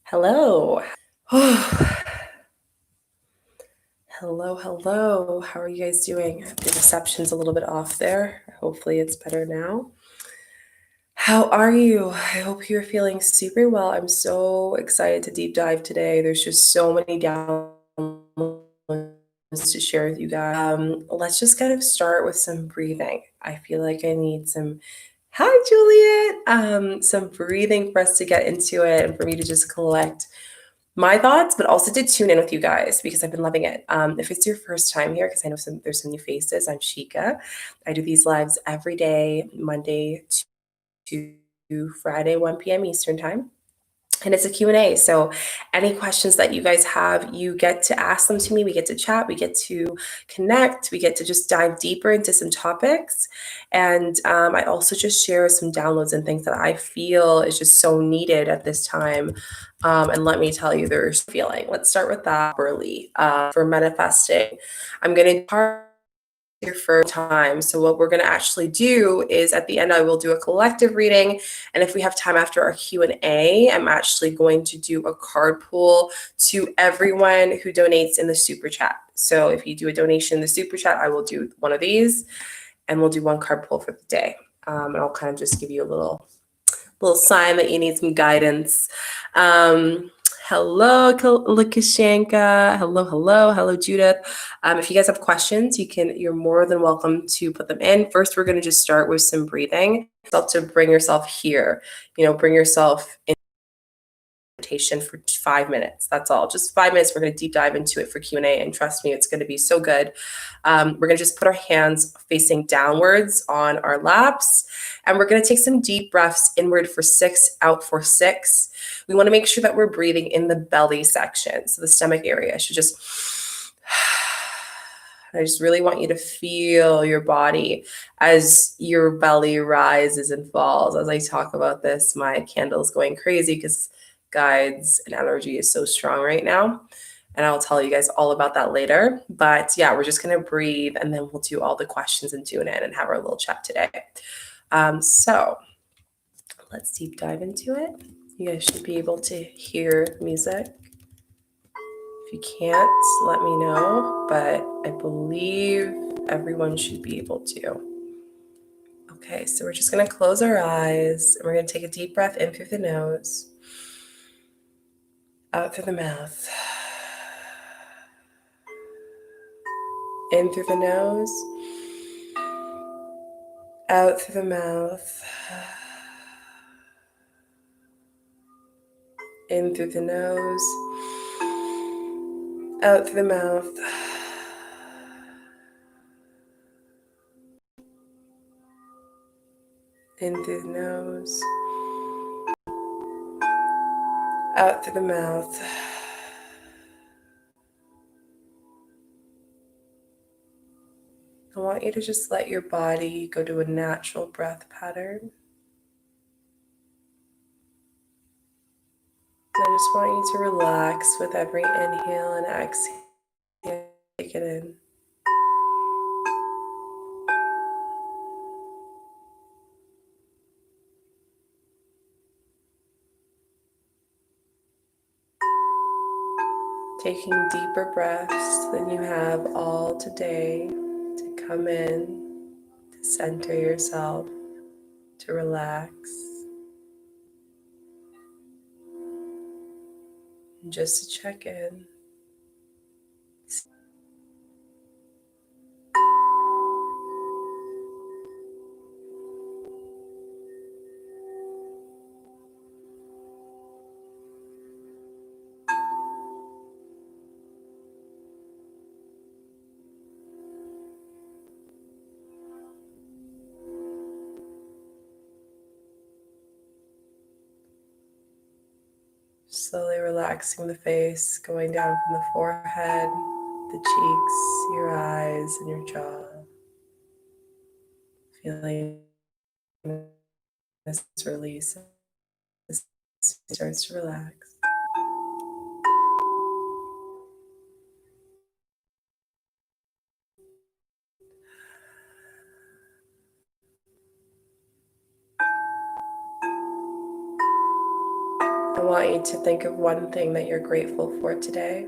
Hello. Hello. How are you guys doing? The reception's a little bit off there. Hopefully it's better now. How are you? I hope you're feeling super well. I'm so excited to deep dive today. There's just so many downloads to share with you guys. Let's just kind of start with some breathing. I feel like I need some. Hi, Juliet. Some breathing for us to get into it and for me to just collect my thoughts, but also to tune in with you guys because I've been loving it. If it's your first time here, because I know there's some new faces, I'm Chica. I do these lives every day, Monday to Friday, 1 p.m. Eastern time. And it's a Q&A. So any questions that you guys have, you get to ask them to me. We get to chat. We get to connect. We get to just dive deeper into some topics. And I also just share some downloads and things that I feel is just so needed at this time. And let me tell you, there's feeling. Let's start with that early for manifesting. I'm going to your first time. So what we're going to actually do is at the end, I will do a collective reading. And if we have time after our Q&A, I'm actually going to do a card pull to everyone who donates in the super chat. So if you do a donation in the super chat, I will do one of these and we'll do one card pull for the day. And I'll kind of just give you a little sign that you need some guidance. Hello, Lukashenka. Hello, Judith. If you guys have questions, you're more than welcome to put them in. First, we're going to just start with some breathing. To bring yourself here, bring yourself in meditation for 5 minutes. That's all. Just 5 minutes. We're going to deep dive into it for Q&A, and trust me, it's going to be so good. We're going to just put our hands facing downwards on our laps, and we're going to take some deep breaths inward for 6, out for 6. We want to make sure that we're breathing in the belly section, so the stomach area should just. I just really want you to feel your body as your belly rises and falls. As I talk about this, my candle's going crazy because guides and energy is so strong right now. And I'll tell you guys all about that later. But yeah, we're just going to breathe and then we'll do all the questions and tune in and have our little chat today. So let's deep dive into it. You guys should be able to hear music. If you can't, let me know, but I believe everyone should be able to. Okay, so we're just going to close our eyes and we're going to take a deep breath in through the nose, out through the mouth, in through the nose, out through the mouth, in through the nose, out through the mouth, in through the nose, out through the mouth. I want you to just let your body go to a natural breath pattern. I just want you to relax with every inhale and exhale. Take it in. Taking deeper breaths than you have all today to come in, to center yourself, to relax. And just to check in. Slowly relaxing the face, going down from the forehead, the cheeks, your eyes, and your jaw. Feeling this release as it starts to relax. I want you to think of one thing that you're grateful for today.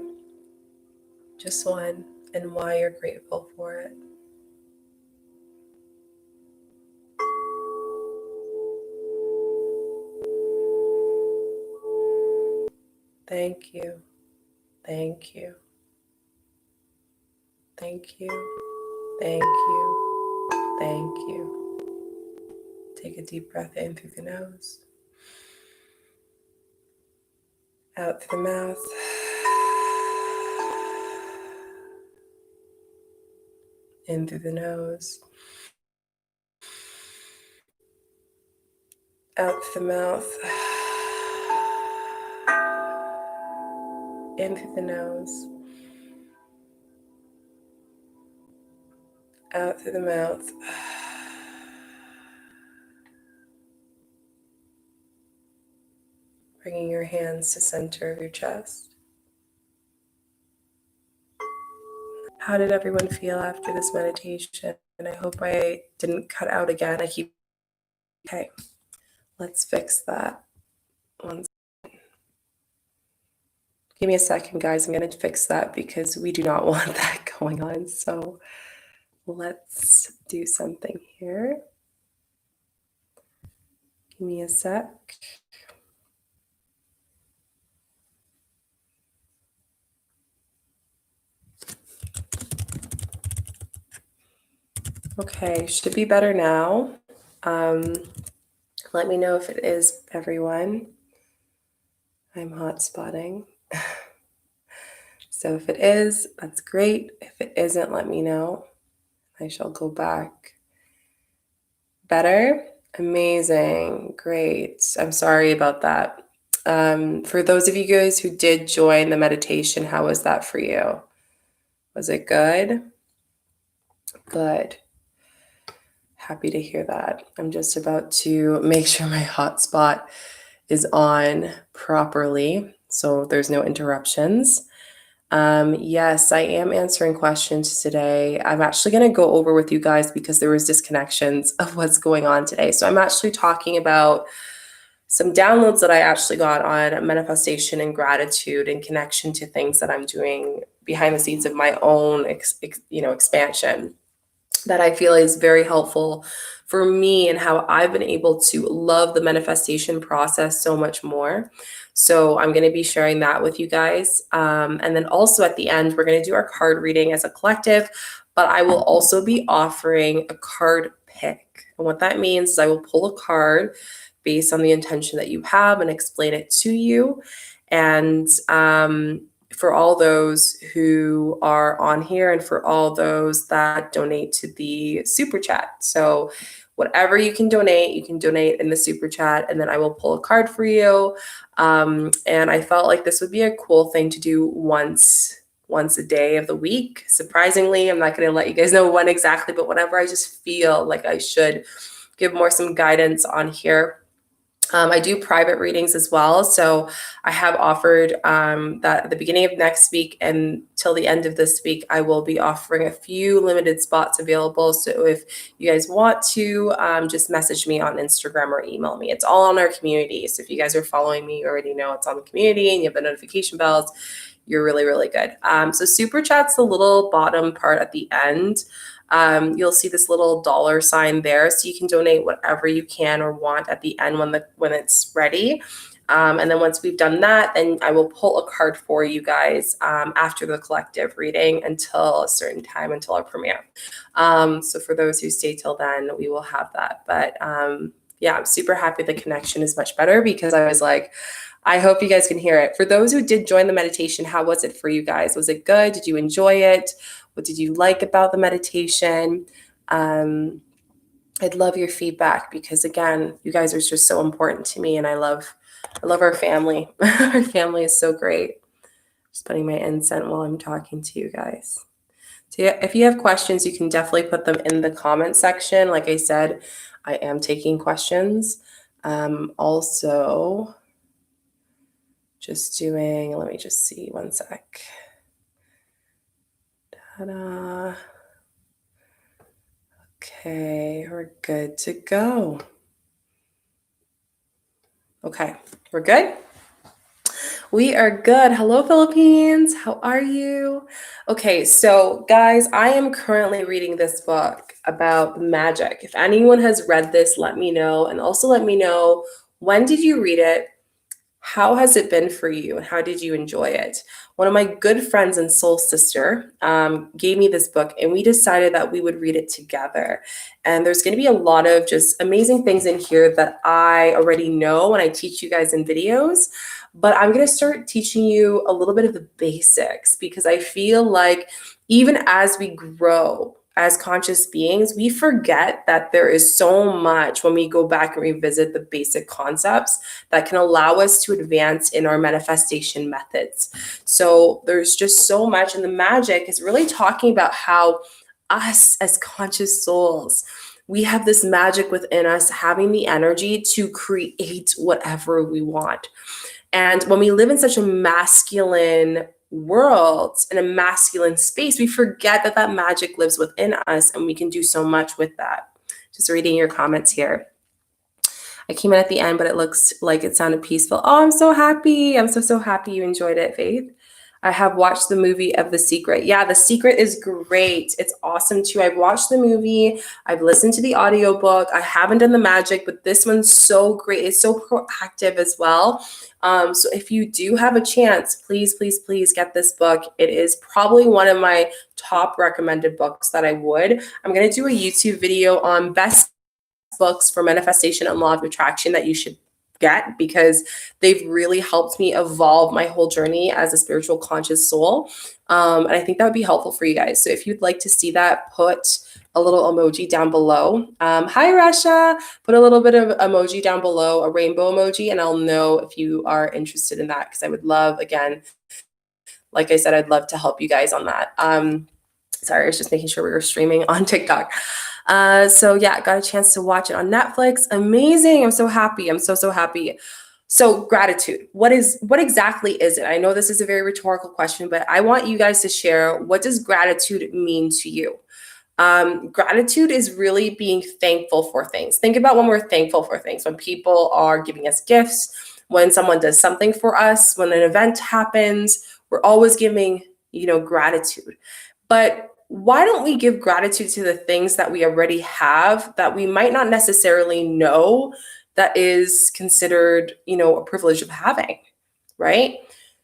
Just one, and why you're grateful for it. Thank you. Thank you. Thank you. Thank you. Thank you. Take a deep breath in through the nose, out through the mouth. In through the nose, out through the mouth, in through the nose, out through the mouth. Bringing your hands to center of your chest. How did everyone feel after this meditation? And I hope I didn't cut out again. Okay, let's fix that. Give me a second, guys. I'm going to fix that because we do not want that going on. So let's do something here. Give me a sec. Okay, should be better now. Let me know if it is, everyone. I'm hotspotting. So if it is, that's great. If it isn't, let me know. I shall go back. Better? Amazing. Great. I'm sorry about that. For those of you guys who did join the meditation, how was that for you? Was it good? Good. Happy to hear that. I'm just about to make sure my hotspot is on properly so there's no interruptions. Yes, I am answering questions today. I'm actually going to go over with you guys because there was disconnections of what's going on today. So I'm actually talking about some downloads that I actually got on manifestation and gratitude in connection to things that I'm doing behind the scenes of my own expansion that I feel is very helpful for me and how I've been able to love the manifestation process so much more. So I'm going to be sharing that with you guys. And then also at the end, we're going to do our card reading as a collective, but I will also be offering a card pick. And what that means is I will pull a card based on the intention that you have and explain it to you. And for all those who are on here and for all those that donate to the super chat. So whatever you can donate in the super chat, and then I will pull a card for you. And I felt like this would be a cool thing to do once a day of the week. Surprisingly, I'm not going to let you guys know when exactly, but whenever I just feel like I should give some guidance on here. I do private readings as well. So I have offered that at the beginning of next week and till the end of this week, I will be offering a few limited spots available. So if you guys want to, just message me on Instagram or email me. It's all on our community. So if you guys are following me, you already know it's on the community and you have the notification bells. You're really, really good. So super chat's the little bottom part at the end. You'll see this little dollar sign there, so you can donate whatever you can or want at the end when it's ready. And then once we've done that, then I will pull a card for you guys after the collective reading until a certain time, until our premiere. So for those who stay till then, we will have that. But yeah, I'm super happy the connection is much better because I was like, I hope you guys can hear it. For those who did join the meditation, how was it for you guys? Was it good? Did you enjoy it? What did you like about the meditation? I'd love your feedback because again, you guys are just so important to me and I love our family. Our family is so great. Just putting my incense while I'm talking to you guys. So yeah, if you have questions, you can definitely put them in the comment section. Like I said, I am taking questions. Also, let me just see one sec. Ta-da. Okay, we're good to go. Okay, we're good? We are good. Hello, Philippines. How are you? Okay, so guys, I am currently reading this book about magic. If anyone has read this, let me know. And also let me know, when did you read it? How has it been for you, and how did you enjoy it? One of my good friends and soul sister gave me this book, and we decided that we would read it together. And there's going to be a lot of just amazing things in here that I already know when I teach you guys in videos. But I'm going to start teaching you a little bit of the basics, because I feel like even as we grow as conscious beings, we forget that there is so much when we go back and revisit the basic concepts that can allow us to advance in our manifestation methods. So there's just so much, and the magic is really talking about how us as conscious souls, we have this magic within us, having the energy to create whatever we want. And when we live in such a masculine world, in a masculine space, we forget that that magic lives within us, and we can do so much with that. Just reading your comments here. I came in at the end, but it looks like it sounded peaceful. Oh, I'm so happy. I'm so happy you enjoyed it, Faith. I have watched the movie of The Secret. Yeah, The Secret is great. It's awesome too. I've watched the movie. I've listened to the audiobook. I haven't done the magic, but this one's so great. It's so proactive as well. So if you do have a chance, please get this book. It is probably one of my top recommended books that I would. I'm going to do a YouTube video on best books for manifestation and law of attraction that you should get, because they've really helped me evolve my whole journey as a spiritual conscious soul. And I think that would be helpful for you guys. So if you'd like to see that, put a little emoji down below. Hi, Rasha. Put a little bit of emoji down below, a rainbow emoji, and I'll know if you are interested in that, because I would love, again, like I said, I'd love to help you guys on that. Sorry, I was just making sure we were streaming on TikTok. So yeah, got a chance to watch it on Netflix. Amazing. I'm so happy. I'm so happy. So gratitude, what exactly is it? I know this is a very rhetorical question, but I want you guys to share, what does gratitude mean to you? Gratitude is really being thankful for things. Think about when we're thankful for things, when people are giving us gifts, when someone does something for us, when an event happens, we're always giving, gratitude. But why don't we give gratitude to the things that we already have that we might not necessarily know that is considered, a privilege of having, right?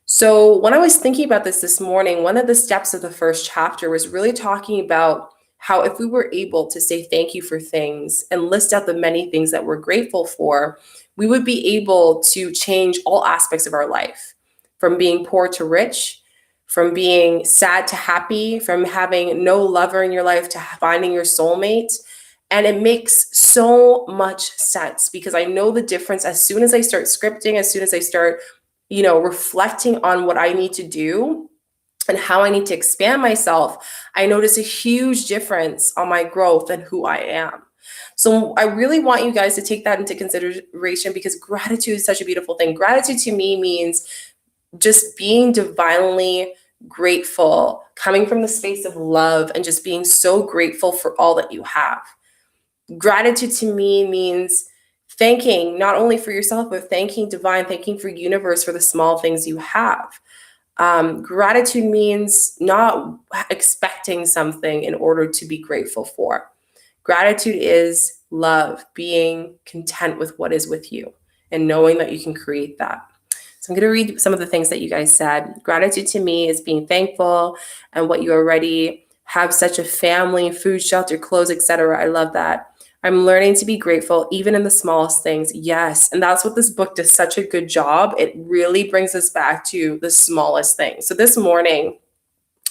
So when I was thinking about this morning, one of the steps of the first chapter was really talking about how if we were able to say thank you for things and list out the many things that we're grateful for, we would be able to change all aspects of our life, from being poor to rich, from being sad to happy, from having no lover in your life to finding your soulmate. And it makes so much sense, because I know the difference as soon as I start scripting, as soon as I start, reflecting on what I need to do and how I need to expand myself, I notice a huge difference on my growth and who I am. So I really want you guys to take that into consideration, because gratitude is such a beautiful thing. Gratitude to me means just being divinely grateful, coming from the space of love, and just being so grateful for all that you have. Gratitude to me means thanking not only for yourself, but thanking divine, thanking for universe for the small things you have. Gratitude means not expecting something in order to be grateful for. Gratitude is love, being content with what is with you and knowing that you can create that. So I'm going to read some of the things that you guys said. Gratitude to me is being thankful and what you already have, such a family, food, shelter, clothes, etc. I love that. I'm learning to be grateful even in the smallest things. Yes. And that's what this book does such a good job. It really brings us back to the smallest things. So this morning,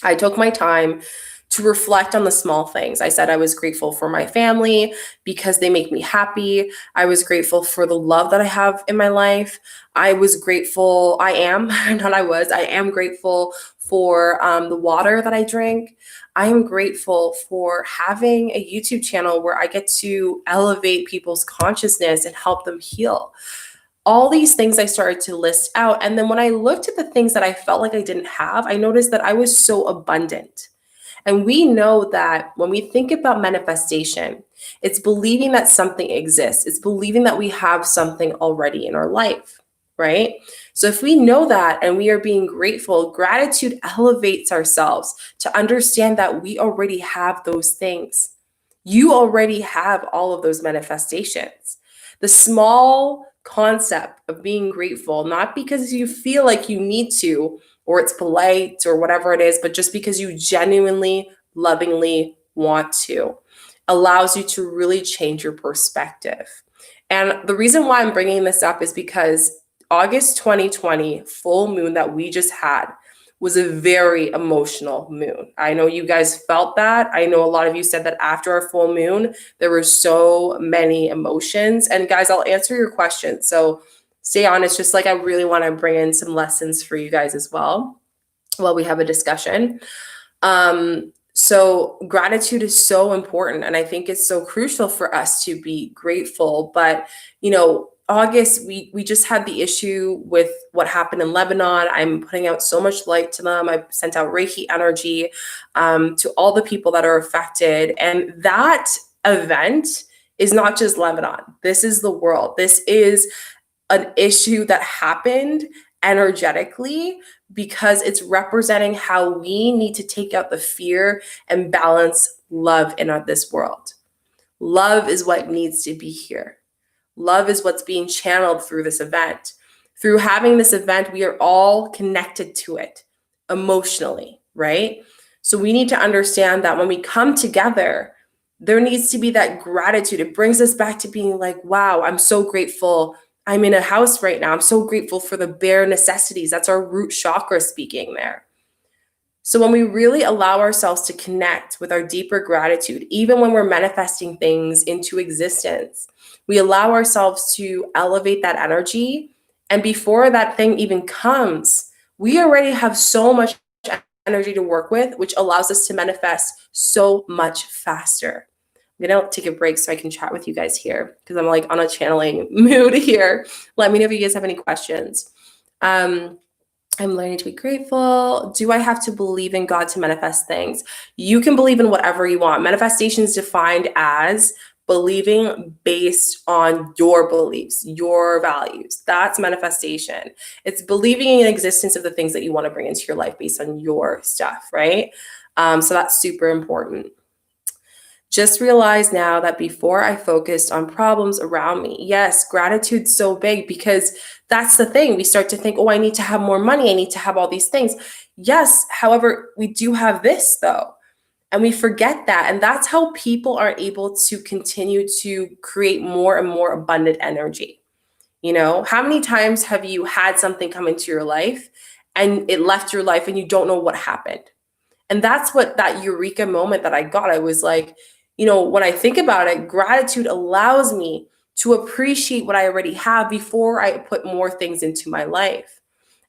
I took my time to reflect on the small things. I said I was grateful for my family because they make me happy. I was grateful for the love that I have in my life. I am grateful for the water that I drink. I am grateful for having a YouTube channel where I get to elevate people's consciousness and help them heal. All these things I started to list out. And then when I looked at the things that I felt like I didn't have, I noticed that I was so abundant. And we know that when we think about manifestation, it's believing that something exists. It's believing that we have something already in our life. right? So if we know that and we are being grateful, gratitude elevates ourselves to understand that we already have those things. You already have all of those manifestations. The small concept of being grateful, not because you feel like you need to, or it's polite or whatever it is, but just because you genuinely, lovingly want to, allows you to really change your perspective. And the reason why I'm bringing this up is because August 2020 full moon that we just had was a very emotional moon. I know you guys felt that. I know a lot of you said that after our full moon, there were so many emotions. And guys, I'll answer your questions. So stay on. It's just like I really want to bring in some lessons for you guys as well while we have a discussion. So gratitude is so important. And I think it's so crucial for us to be grateful. But, August, we just had the issue with what happened in Lebanon. I'm putting out so much light to them. I sent out Reiki energy to all the people that are affected. And that event is not just Lebanon. This is the world. This is an issue that happened energetically because it's representing how we need to take out the fear and balance love in this world. Love is what needs to be here. Love is what's being channeled through this event. Through having this event, we are all connected to it emotionally, right? So we need to understand that when we come together, there needs to be that gratitude. It brings us back to being like, wow, I'm so grateful I'm in a house right now. I'm so grateful for the bare necessities. That's our root chakra speaking there. So when we really allow ourselves to connect with our deeper gratitude, even when we're manifesting things into existence, we allow ourselves to elevate that energy. And before that thing even comes, we already have so much energy to work with, which allows us to manifest so much faster. I'm going to take a break so I can chat with you guys here because I'm like on a channeling mood here. Let me know if you guys have any questions. I'm learning to be grateful. Do I have to believe in God to manifest things? You can believe in whatever you want. Manifestation is defined as believing based on your beliefs, your values. That's manifestation. It's believing in the existence of the things that you want to bring into your life based on your stuff, right? So that's super important. Just realize now that before I focused on problems around me. Yes, gratitude's so big because that's the thing. We start to think, oh, I need to have more money. I need to have all these things. Yes, however, we do have this though. And we forget that. And that's how people are able to continue to create more and more abundant energy. How many times have you had something come into your life and it left your life and you don't know what happened? And that's what that eureka moment that I got. I was like, when I think about it, gratitude allows me to appreciate what I already have before I put more things into my life.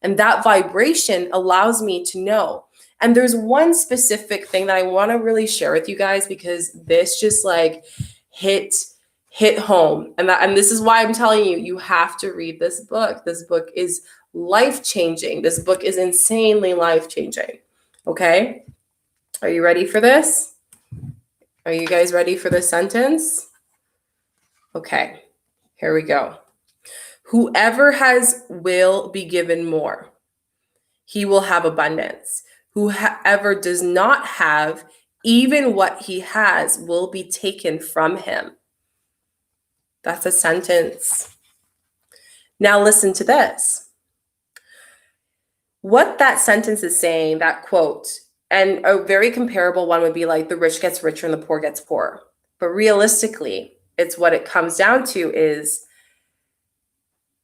And that vibration allows me to know. And there's one specific thing that I want to really share with you guys because this just like hit home. And this is why I'm telling you, you have to read this book. This book is life-changing. This book is insanely life-changing. Okay? Are you ready for this? Are you guys ready for this sentence? Okay, here we go. Whoever has will be given more. He will have abundance. Whoever does not have, even what he has will be taken from him. That's a sentence. Now listen to this. What that sentence is saying, that quote, and a very comparable one would be like the rich gets richer and the poor gets poorer. But realistically, it's what it comes down to is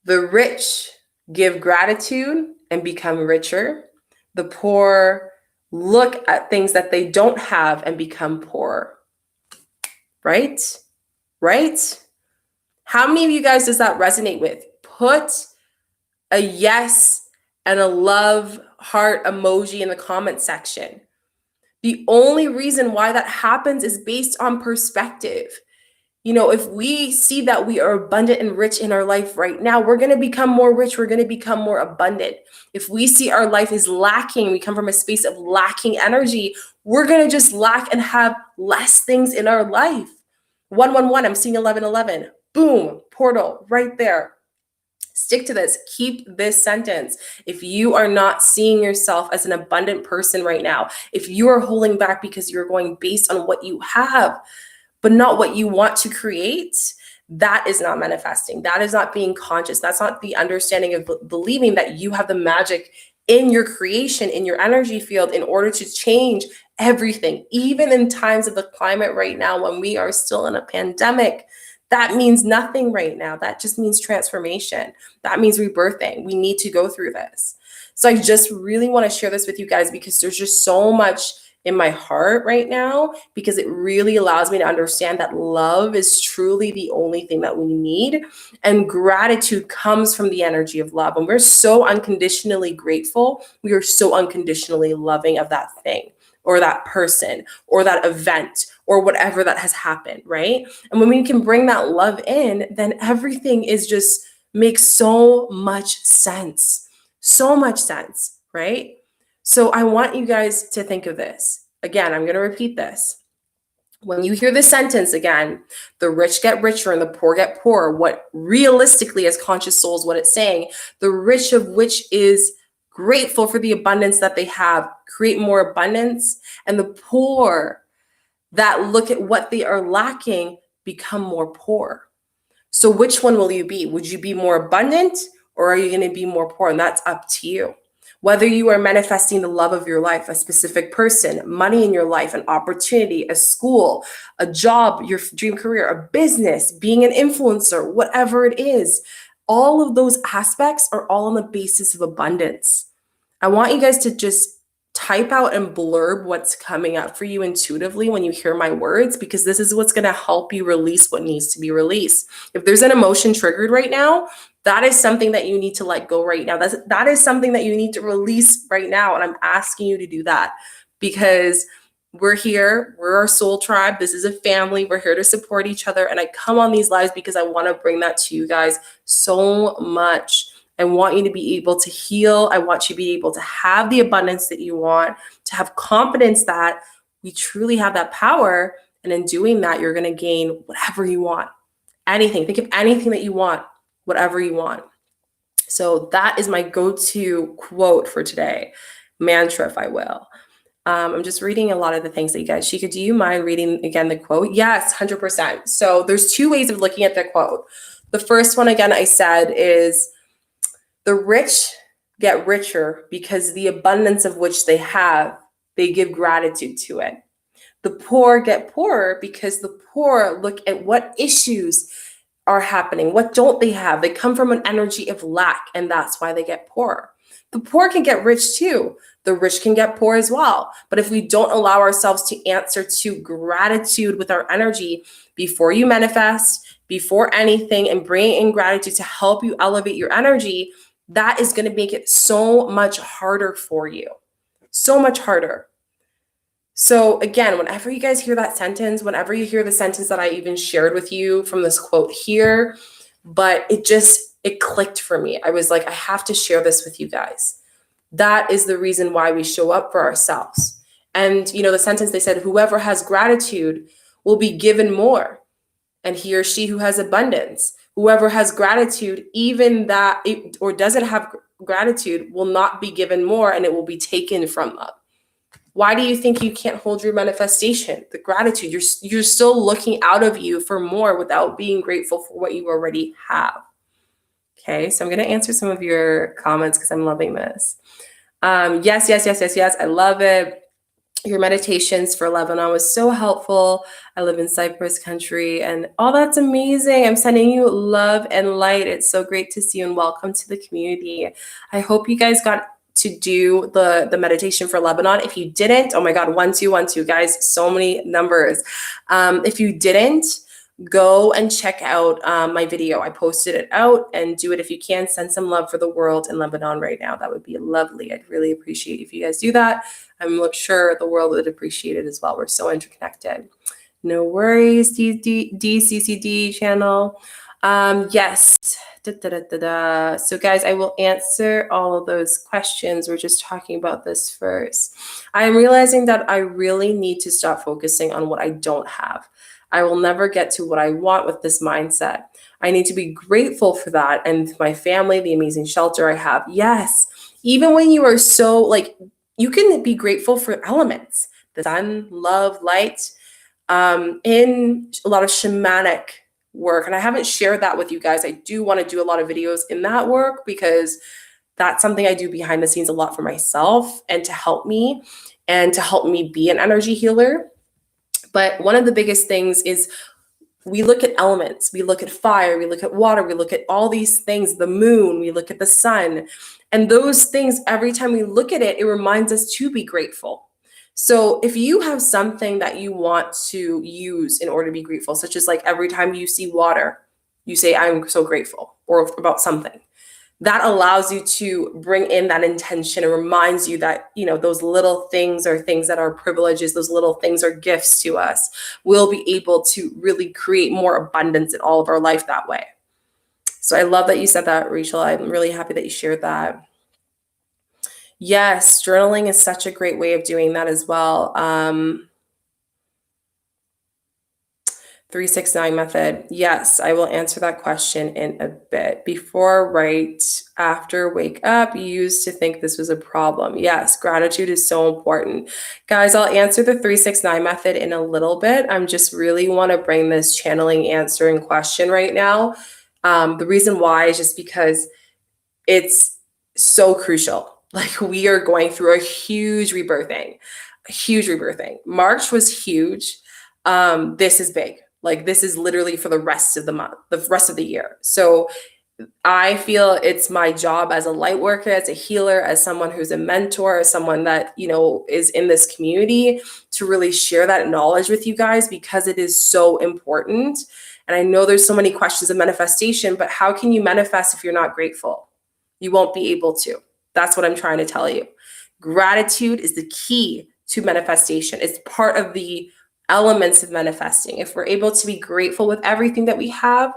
the rich give gratitude and become richer. The poor look at things that they don't have and become poorer. Right? Right? How many of you guys does that resonate with? Put a yes and a love heart emoji in the comment section. The only reason why that happens is based on perspective. If we see that we are abundant and rich in our life right now, we're going to become more rich. We're going to become more abundant. If we see our life is lacking, we come from a space of lacking energy, we're going to just lack and have less things in our life. 111, I'm seeing 1111. Boom, portal right there. Stick to this. Keep this sentence. If you are not seeing yourself as an abundant person right now, if you are holding back because you're going based on what you have, but not what you want to create, that is not manifesting. That is not being conscious. That's not the understanding of believing that you have the magic in your creation, in your energy field, in order to change everything. Even in times of the climate right now, when we are still in a pandemic, that means nothing right now. That just means transformation. That means rebirthing. We need to go through this. So I just really want to share this with you guys because there's just so much in my heart right now, because it really allows me to understand that love is truly the only thing that we need. And gratitude comes from the energy of love. And we're so unconditionally grateful. We are so unconditionally loving of that thing or that person or that event or whatever that has happened, right? And when we can bring that love in, then everything is just makes so much sense. So much sense, right? So I want you guys to think of this. Again, I'm going to repeat this. When you hear this sentence again, the rich get richer and the poor get poorer, what realistically as conscious souls, what it's saying, the rich of which is grateful for the abundance that they have, create more abundance, and the poor that look at what they are lacking become more poor. So which one will you be? Would you be more abundant or are you going to be more poor? And that's up to you. Whether you are manifesting the love of your life, a specific person, money in your life, an opportunity, a school, a job, your dream career, a business, being an influencer, whatever it is, all of those aspects are all on the basis of abundance. I want you guys to just type out and blurb what's coming up for you intuitively when you hear my words, because this is what's going to help you release what needs to be released. If there's an emotion triggered right now, that is something that you need to let go right now. That is something that you need to release right now. And I'm asking you to do that because we're here. We're our soul tribe. This is a family. We're here to support each other. And I come on these lives because I want to bring that to you guys so much. I want you to be able to heal. I want you to be able to have the abundance that you want, to have confidence that we truly have that power. And in doing that, you're going to gain whatever you want. Anything. Think of anything that you want, whatever you want. So that is my go-to quote for today. Mantra, if I will. I'm just reading a lot of the things that you guys, Shika, do you mind reading again the quote? Yes, 100%. So there's two ways of looking at the quote. The first one, again, I said is, the rich get richer because the abundance of which they have, they give gratitude to it. The poor get poorer because the poor look at what issues are happening. What don't they have? They come from an energy of lack, and that's why they get poorer. The poor can get rich too. The rich can get poor as well. But if we don't allow ourselves to answer to gratitude with our energy before you manifest, before anything, and bring in gratitude to help you elevate your energy, that is going to make it so much harder for you. So much harder. So again, whenever you guys hear that sentence, whenever you hear the sentence that I even shared with you from this quote here, but it clicked for me. I was like, I have to share this with you guys. That is the reason why we show up for ourselves. And the sentence they said, whoever has gratitude will be given more. And he or she who has abundance. Whoever has gratitude, even that or doesn't have gratitude, will not be given more, and it will be taken from them. Why do you think you can't hold your manifestation? The gratitude, you're still looking out of you for more without being grateful for what you already have. Okay, so I'm going to answer some of your comments because I'm loving this. Yes. I love it. Your meditations for Lebanon was so helpful. I live in Cyprus country and that's amazing. I'm sending you love and light. It's so great to see you and welcome to the community. I hope you guys got to do the meditation for Lebanon. If you didn't, oh my God, 1212 guys, so many numbers. If you didn't, go and check out my video. I posted it out, and do it if you can. Send some love for the world in Lebanon right now. That would be lovely. I'd really appreciate if you guys do that. I'm sure the world would appreciate it as well. We're so interconnected. No worries, DCCD channel. Yes. So guys, I will answer all of those questions. We're just talking about this first. I'm realizing that I really need to stop focusing on what I don't have. I will never get to what I want with this mindset. I need to be grateful for that. And my family, the amazing shelter I have. Yes. Even when you are so like, you can be grateful for elements, the sun, love, light, in a lot of shamanic work. And I haven't shared that with you guys. I do want to do a lot of videos in that work because that's something I do behind the scenes a lot for myself and to help me be an energy healer. But one of the biggest things is we look at elements, we look at fire, we look at water, we look at all these things, the moon, we look at the sun. And those things, every time we look at it, it reminds us to be grateful. So if you have something that you want to use in order to be grateful, such as like every time you see water, you say, I'm so grateful, or about something, that allows you to bring in that intention and reminds you that, you know, those little things are things that are privileges, those little things are gifts to us. We'll be able to really create more abundance in all of our life that way. So I love that you said that, Rachel. I'm really happy that you shared that. Yes, journaling is such a great way of doing that as well. 369 method. Yes, I will answer that question in a bit. Before, right after, wake up, you used to think this was a problem. Yes, gratitude is so important. Guys, I'll answer the 369 method in a little bit. I'm just really want to bring this channeling answering question right now. The reason why is just because it's so crucial. Like we are going through a huge rebirthing. March was huge. This is big. Like this is literally for the rest of the month, the rest of the year. So I feel it's my job as a light worker, as a healer, as someone who's a mentor, as someone that, you know, is in this community to really share that knowledge with you guys because it is so important. And I know there's so many questions of manifestation, but how can you manifest if you're not grateful? You won't be able to. That's what I'm trying to tell you. Gratitude is the key to manifestation. It's part of the elements of manifesting. If we're able to be grateful with everything that we have,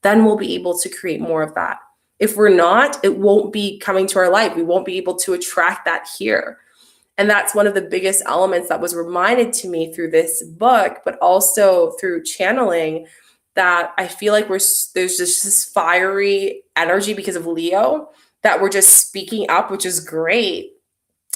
then we'll be able to create more of that. If we're not, it won't be coming to our life. We won't be able to attract that here. And that's one of the biggest elements that was reminded to me through this book, but also through channeling, that I feel like there's just this fiery energy because of Leo that we're just speaking up, which is great.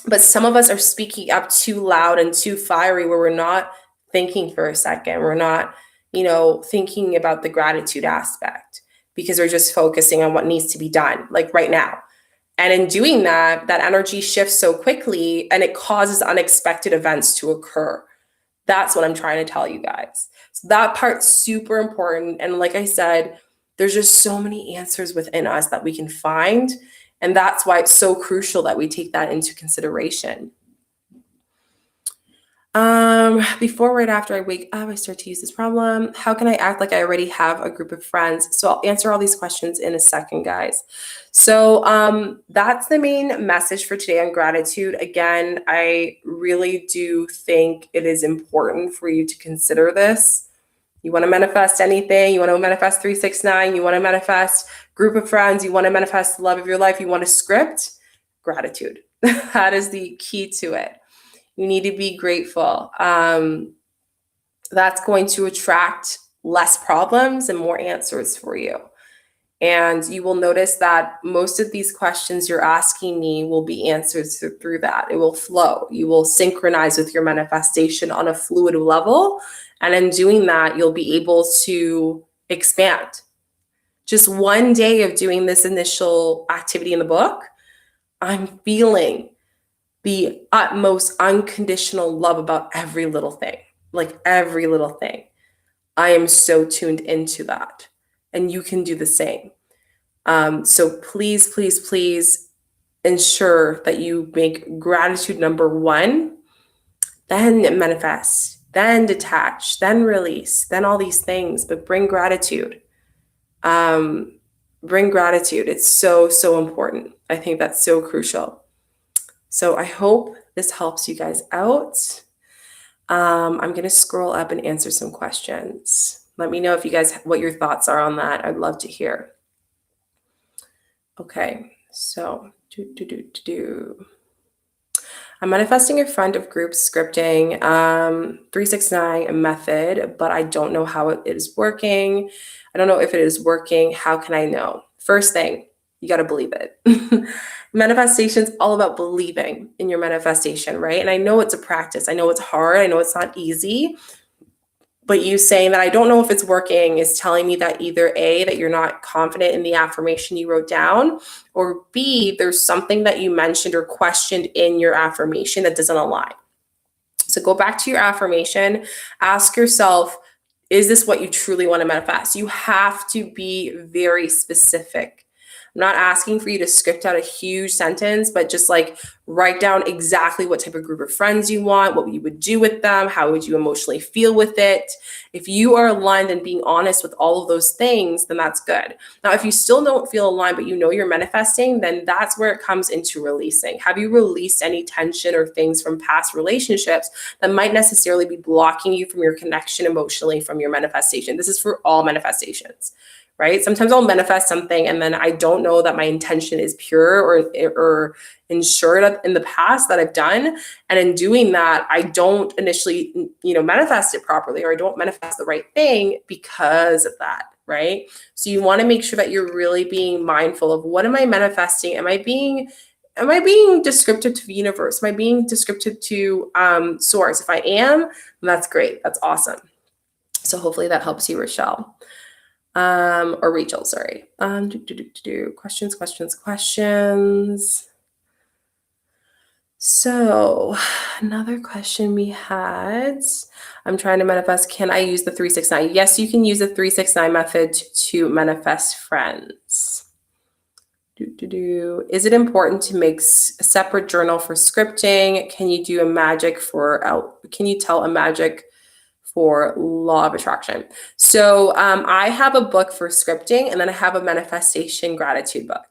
But some of us are speaking up too loud and too fiery where we're not thinking for a second. We're not, you know, thinking about the gratitude aspect because we're just focusing on what needs to be done, like right now. And in doing that, that energy shifts so quickly and it causes unexpected events to occur. That's what I'm trying to tell you guys. So that part's super important. And like I said, there's just so many answers within us that we can find. And that's why it's so crucial that we take that into consideration. Before, right after I wake up, I start to use this problem. How can I act like I already have a group of friends? So I'll answer all these questions in a second, guys. So that's the main message for today on gratitude. Again, I really do think it is important for you to consider this. You want to manifest anything, you want to manifest 369, you want to manifest group of friends, you want to manifest the love of your life, you want to script, gratitude. That is the key to it. You need to be grateful. That's going to attract less problems and more answers for you. And you will notice that most of these questions you're asking me will be answered through that. It will flow. You will synchronize with your manifestation on a fluid level. And in doing that, you'll be able to expand. Just one day of doing this initial activity in the book, I'm feeling the utmost unconditional love about every little thing, like every little thing. I am so tuned into that. And you can do the same. So please, please, please ensure that you make gratitude number one, then manifest, then detach, then release, then all these things, but bring gratitude. Bring gratitude. It's so, so important. I think that's so crucial. So I hope this helps you guys out. I'm going to scroll up and answer some questions. Let me know if you guys, what your thoughts are on that. I'd love to hear. Okay, so I'm manifesting a friend of group scripting, 369 method, but I don't know how it is working. I don't know if it is working. How can I know? First thing, you got to believe it. Manifestation's all about believing in your manifestation, right? And I know it's a practice. I know it's hard. I know it's not easy. But you saying that I don't know if it's working is telling me that either A, that you're not confident in the affirmation you wrote down, or B, there's something that you mentioned or questioned in your affirmation that doesn't align. So go back to your affirmation, ask yourself, is this what you truly want to manifest? You have to be very specific. I'm not asking for you to script out a huge sentence, but just like write down exactly what type of group of friends you want, what you would do with them, how would you emotionally feel with it. If you are aligned and being honest with all of those things, then that's good. Now, if you still don't feel aligned, but you know you're manifesting, then that's where it comes into releasing. Have you released any tension or things from past relationships that might necessarily be blocking you from your connection emotionally from your manifestation? This is for all manifestations, right? Sometimes I'll manifest something and then I don't know that my intention is pure or ensured in the past that I've done. And in doing that, I don't initially, manifest it properly, or I don't manifest the right thing because of that, right? So you want to make sure that you're really being mindful of, what am I manifesting? Am I being descriptive to the universe? Am I being descriptive to source? If I am, that's great. That's awesome. So hopefully that helps you, Rochelle. Or Rachel, sorry. Questions. So another question we had, I'm trying to manifest, can I use the 369? Yes, you can use the 369 method to manifest friends. Is it important to make a separate journal for scripting? Can you tell a magic for law of attraction? So I have a book for scripting, and then I have a manifestation gratitude book.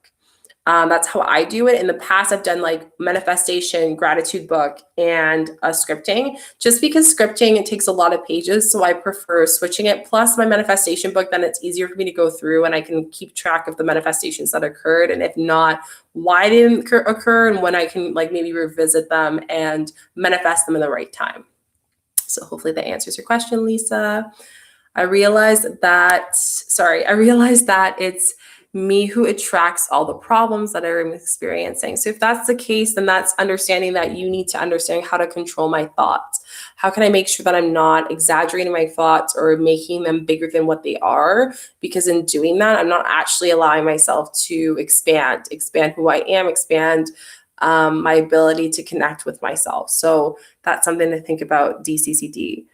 That's how I do it. In the past, I've done like manifestation, gratitude book, and scripting, just because scripting, it takes a lot of pages. So I prefer switching it. Plus my manifestation book, then it's easier for me to go through and I can keep track of the manifestations that occurred. And if not, why they didn't occur, and when I can like maybe revisit them and manifest them in the right time. So hopefully that answers your question, Lisa. I realized that it's me who attracts all the problems that I'm experiencing. So if that's the case, then that's understanding that you need to understand how to control my thoughts. How can I make sure that I'm not exaggerating my thoughts or making them bigger than what they are? Because in doing that, I'm not actually allowing myself to expand who I am, expand my ability to connect with myself. So that's something to think about, DCCD.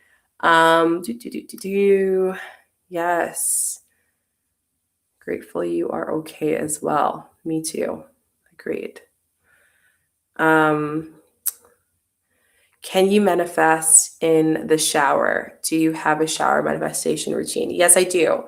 Yes. Grateful you are okay as well. Me too. Agreed. Can you manifest in the shower? Do you have a shower manifestation routine? Yes, I do.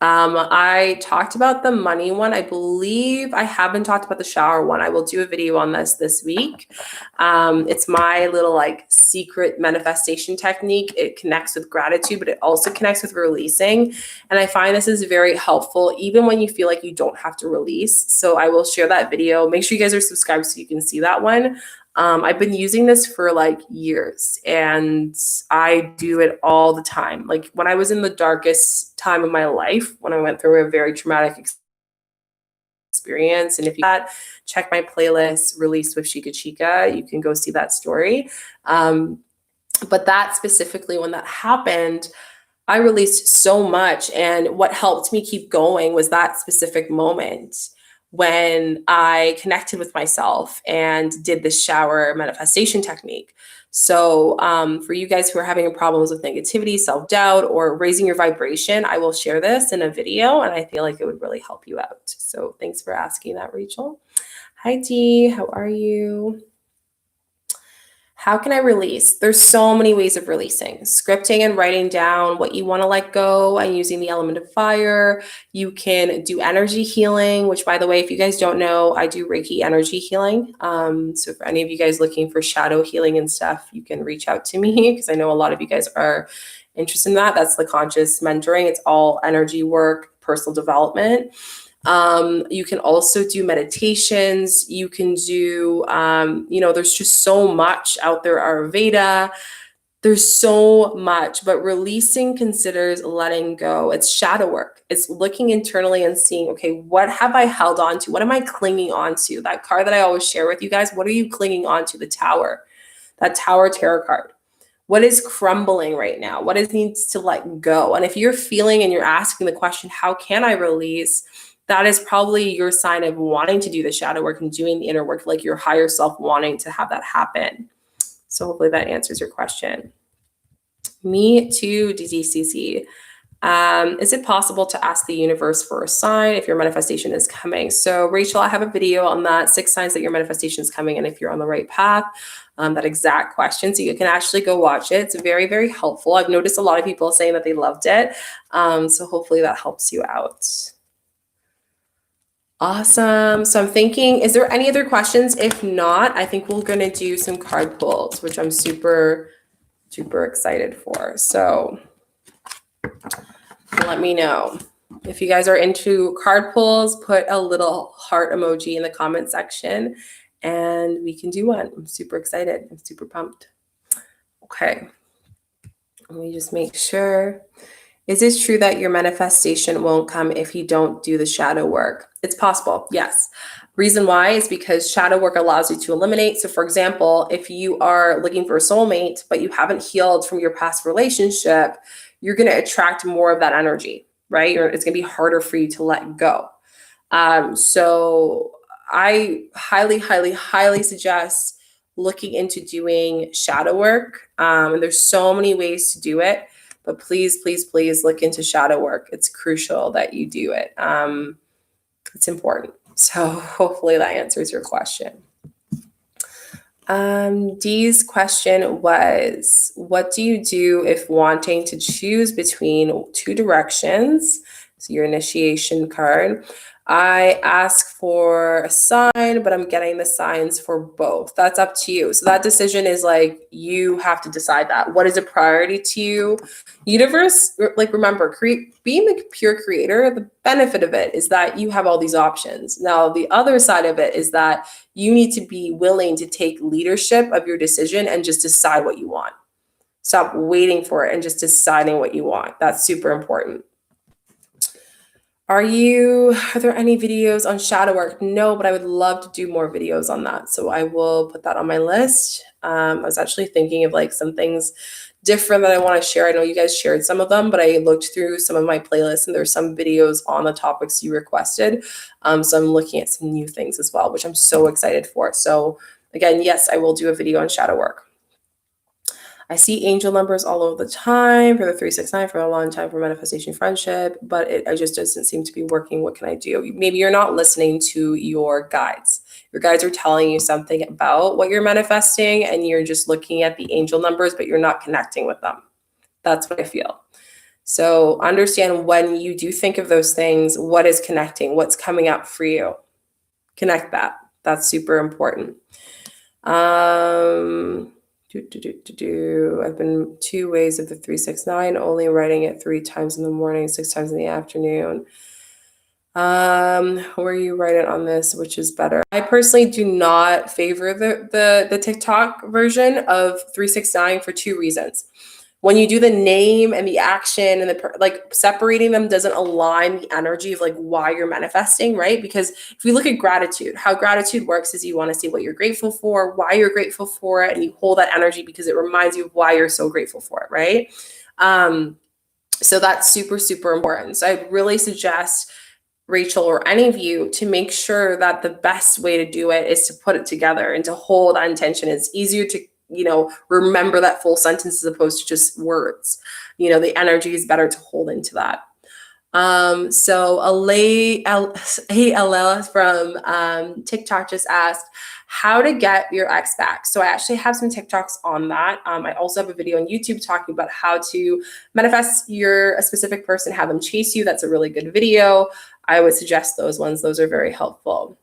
I talked about the money one. I believe I haven't talked about the shower one. I will do a video on this week. It's my little like secret manifestation technique. It connects with gratitude, but it also connects with releasing. And I find this is very helpful, even when you feel like you don't have to release. So I will share that video. Make sure you guys are subscribed so you can see that one. I've been using this for like years, and I do it all the time. Like when I was in the darkest time of my life, when I went through a very traumatic experience. And if you check my playlist, Release with Chica, you can go see that story. But that specifically, when that happened, I released so much. And what helped me keep going was that specific moment when I connected with myself and did the shower manifestation technique. So for you guys who are having problems with negativity, self-doubt, or raising your vibration, I will share this in a video, and I feel like it would really help you out. So thanks for asking that, Rachel. Hi, Dee. How are you? How can I release? There's so many ways of releasing. Scripting and writing down what you want to let go and using the element of fire. You can do energy healing, which, by the way, if you guys don't know, I do Reiki energy healing. So for any of you guys looking for shadow healing and stuff, you can reach out to me, because I know a lot of you guys are interested in that. That's the conscious mentoring. It's all energy work, personal development. You can also do meditations. You can do, there's just so much out there, Ayurveda. There's so much, but releasing considers letting go. It's shadow work. It's looking internally and seeing, okay, what have I held on to? What am I clinging on to? That card that I always share with you guys, what are you clinging on to? The Tower, that Tower tarot card. What is crumbling right now? What needs to let go? And if you're feeling and you're asking the question, how can I release? That is probably your sign of wanting to do the shadow work and doing the inner work, like your higher self wanting to have that happen. So hopefully that answers your question. Me too, DDCC. Is it possible to ask the universe for a sign if your manifestation is coming? So Rachel, I have a video on that, 6 signs that your manifestation is coming and if you're on the right path, that exact question. So you can actually go watch it. It's very, very helpful. I've noticed a lot of people saying that they loved it. So hopefully that helps you out. Awesome. So I'm thinking, is there any other questions? If not, I think we're going to do some card pulls, which I'm super excited for. So let me know. If you guys are into card pulls, put a little heart emoji in the comment section and we can do one. I'm super excited. I'm super pumped. Okay. Let me just make sure. Is it true that your manifestation won't come if you don't do the shadow work? It's possible, yes. Reason why is because shadow work allows you to eliminate. So for example, if you are looking for a soulmate, but you haven't healed from your past relationship, you're going to attract more of that energy, right? Or it's going to be harder for you to let go. So I highly suggest looking into doing shadow work. And there's so many ways to do it. But please look into shadow work. It's crucial that you do it. It's important. So hopefully that answers your question. Dee's question was, what do you do if wanting to choose between 2 directions? So your initiation card. I ask for a sign, but I'm getting the signs for both. That's up to you. So that decision is like, you have to decide that. What is a priority to you? Universe, like remember, being the pure creator, the benefit of it is that you have all these options. Now, the other side of it is that you need to be willing to take leadership of your decision and just decide what you want. Stop waiting for it and just deciding what you want. That's super important. Are there any videos on shadow work? No, but I would love to do more videos on that. So I will put that on my list. I was actually thinking of like some things different that I want to share. I know you guys shared some of them, but I looked through some of my playlists and there's some videos on the topics you requested. So I'm looking at some new things as well, which I'm so excited for. So again, yes, I will do a video on shadow work. I see angel numbers all over the time for the 369 for a long time for manifestation friendship, but it just doesn't seem to be working. What can I do? Maybe you're not listening to your guides. Your guides are telling you something about what you're manifesting and you're just looking at the angel numbers, but you're not connecting with them. That's what I feel. So understand when you do think of those things, what is connecting, what's coming up for you. Connect that. That's super important. I've been 2 ways of the 369, only writing it 3 times in the morning, 6 times in the afternoon. Where you write it on this, which is better? I personally do not favor the TikTok version of 369 for 2 reasons. When you do the name and the action and separating them doesn't align the energy of like why you're manifesting, right? Because if we look at gratitude, how gratitude works is you want to see what you're grateful for, why you're grateful for it, and you hold that energy because it reminds you of why you're so grateful for it, right? So that's super important. So I'd really suggest Rachel or any of you to make sure that the best way to do it is to put it together and to hold that intention. It's easier to remember that full sentence as opposed to just words. The energy is better to hold into that. So ALL from TikTok just asked how to get your ex back. So I actually have some TikToks on that. I also have a video on YouTube talking about how to manifest a specific person, have them chase you. That's a really good video. I would suggest those ones. Those are very helpful.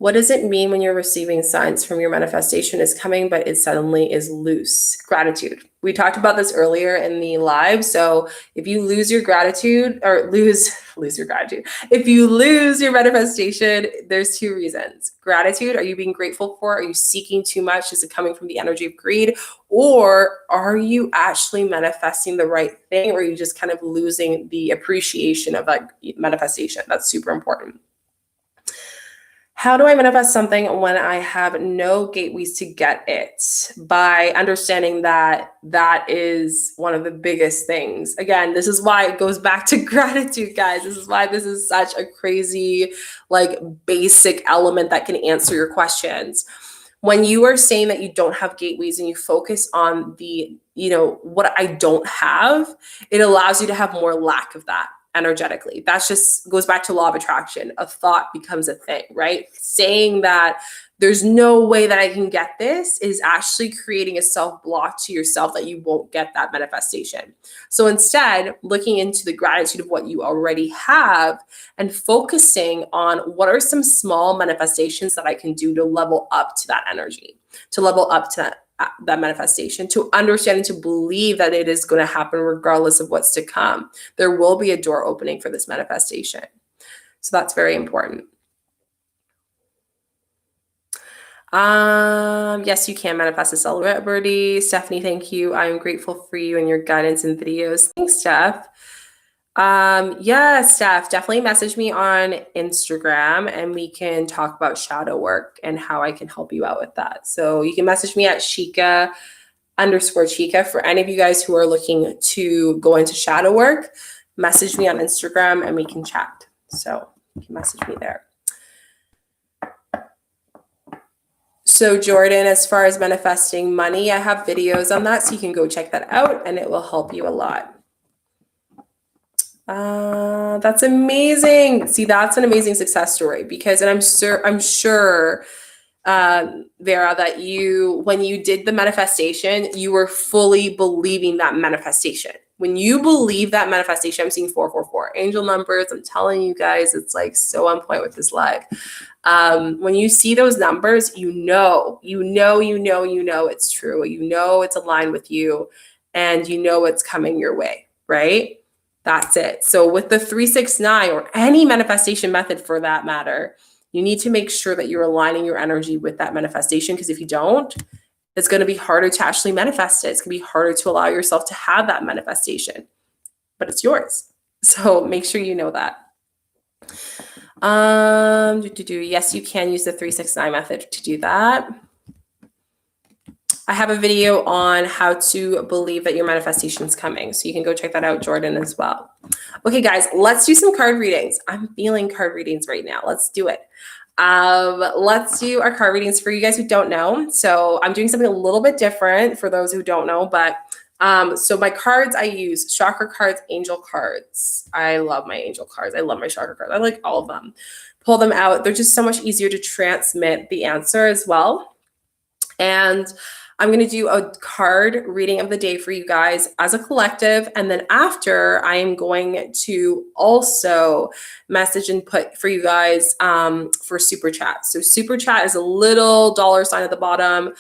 What does it mean when you're receiving signs from your manifestation is coming, but it suddenly is loose? Gratitude. We talked about this earlier in the live. So if you lose your gratitude or lose your gratitude, if you lose your manifestation, there's two reasons. Gratitude, are you being grateful for? Are you seeking too much? Is it coming from the energy of greed? Or are you actually manifesting the right thing? Or are you just kind of losing the appreciation of that manifestation? That's super important. How do I manifest something when I have no gateways to get it? By understanding that that is one of the biggest things. Again, this is why it goes back to gratitude, guys. This is why this is such a crazy, like, basic element that can answer your questions. When you are saying that you don't have gateways and you focus on the, what I don't have, it allows you to have more lack of that energetically. That's just goes back to law of attraction. A thought becomes a thing, right? Saying that there's no way that I can get this is actually creating a self-block to yourself that you won't get that manifestation. So instead, looking into the gratitude of what you already have and focusing on what are some small manifestations that I can do to level up to that energy, to level up to that manifestation, to understand and to believe that it is going to happen regardless of what's to come. There will be a door opening for this manifestation. So that's very important. Yes, you can manifest a celebrity. Stephanie, thank you. I'm grateful for you and your guidance and videos. Thanks, Steph. Yeah, Steph, definitely message me on Instagram and we can talk about shadow work and how I can help you out with that. So you can message me at Shika_Chica. For any of you guys who are looking to go into shadow work, message me on Instagram and we can chat. So you can message me there. So Jordan, as far as manifesting money, I have videos on that, so you can go check that out and it will help you a lot. That's amazing. See, that's an amazing success story because, and I'm sure, Vera, that when you did the manifestation, you were fully believing that manifestation. When you believe that manifestation, I'm seeing 444 angel numbers. I'm telling you guys, it's like so on point with this live. When you see those numbers, you know it's true. You know it's aligned with you and you know it's coming your way, right? That's it. So with the 369 or any manifestation method for that matter, you need to make sure that you're aligning your energy with that manifestation, because if you don't, it's going to be harder to actually manifest it. It's going to be harder to allow yourself to have that manifestation, but it's yours. So make sure you know that. Yes, you can use the 369 method to do that. I have a video on how to believe that your manifestation is coming. So you can go check that out, Jordan, as well. Okay, guys, let's do some card readings. I'm feeling card readings right now. Let's do it. Let's do our card readings for you guys who don't know. So I'm doing something a little bit different for those who don't know, but so my cards, I use chakra cards, angel cards. I love my angel cards. I love my chakra cards. I like all of them. Pull them out. They're just so much easier to transmit the answer as well. And I'm going to do a card reading of the day for you guys as a collective. And then after, I am going to also message and put for you guys for super chat. So super chat is a little $ at the bottom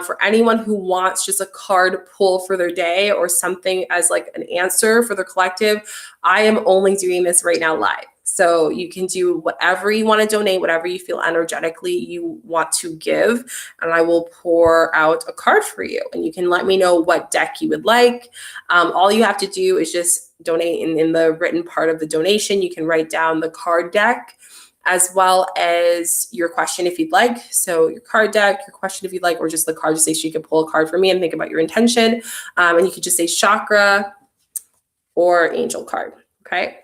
for anyone who wants just a card pull for their day or something as like an answer for their collective. I am only doing this right now live. So you can do whatever you want to donate, whatever you feel energetically you want to give, and I will pour out a card for you. And you can let me know what deck you would like. All you have to do is just donate in the written part of the donation. You can write down the card deck as well as your question if you'd like. So your card deck, your question if you'd like, or just the card, just say, Chica, pull a card for me and think about your intention. And you could just say chakra or angel card, okay?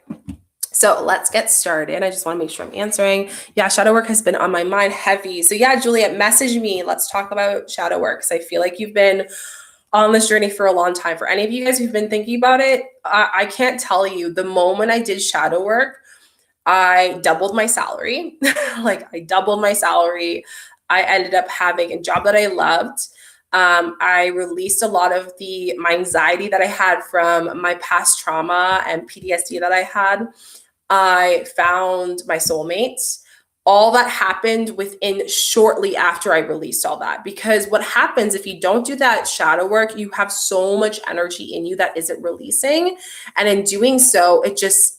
So let's get started. I just want to make sure I'm answering. Yeah, shadow work has been on my mind heavy. So yeah, Juliet, message me. Let's talk about shadow work, because I feel like you've been on this journey for a long time. For any of you guys who've been thinking about it, I can't tell you, the moment I did shadow work, I doubled my salary. I doubled my salary. I ended up having a job that I loved. I released a lot of my anxiety that I had from my past trauma and PTSD that I had. I found my soulmates. all that happened within shortly after I released all that. Because what happens if you don't do that shadow work, you have so much energy in you that isn't releasing. And in doing so, it just,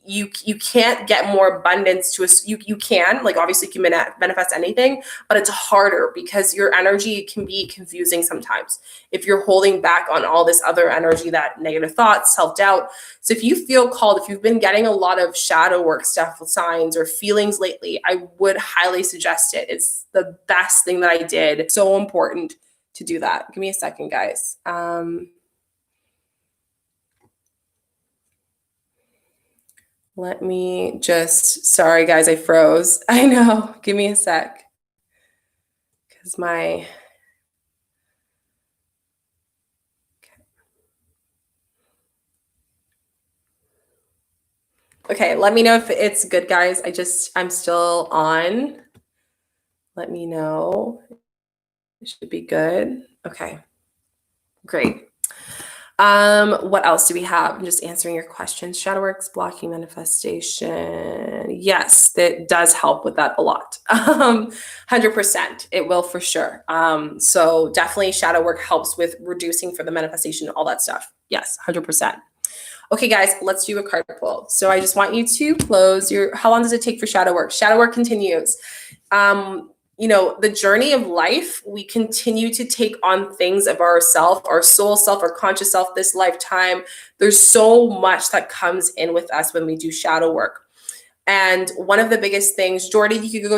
you can't get more abundance to us. You can, like, obviously you can manifest anything, but it's harder because your energy can be confusing sometimes if you're holding back on all this other energy, that negative thoughts, self-doubt. So if you feel called, if you've been getting a lot of shadow work stuff, signs or feelings lately, I would highly suggest it. It's the best thing that I did. So important to do that. Give me a second, guys. Let me just, sorry guys, I froze. I know, give me a sec. Because okay, let me know if it's good, guys. I'm still on. Let me know. It should be good. Okay, great. What else do we have? I'm just answering your questions. Shadow works, blocking manifestation. Yes, that does help with that a lot. 100%. It will for sure. So definitely shadow work helps with reducing for the manifestation, all that stuff. Yes, 100%. Okay, guys, let's do a card pull. So I just want you to close your, how long does it take for shadow work? Shadow work continues. The journey of life, we continue to take on things of ourself, our soul self, our conscious self, this lifetime. There's so much that comes in with us when we do shadow work. And one of the biggest things, Jordy, you could go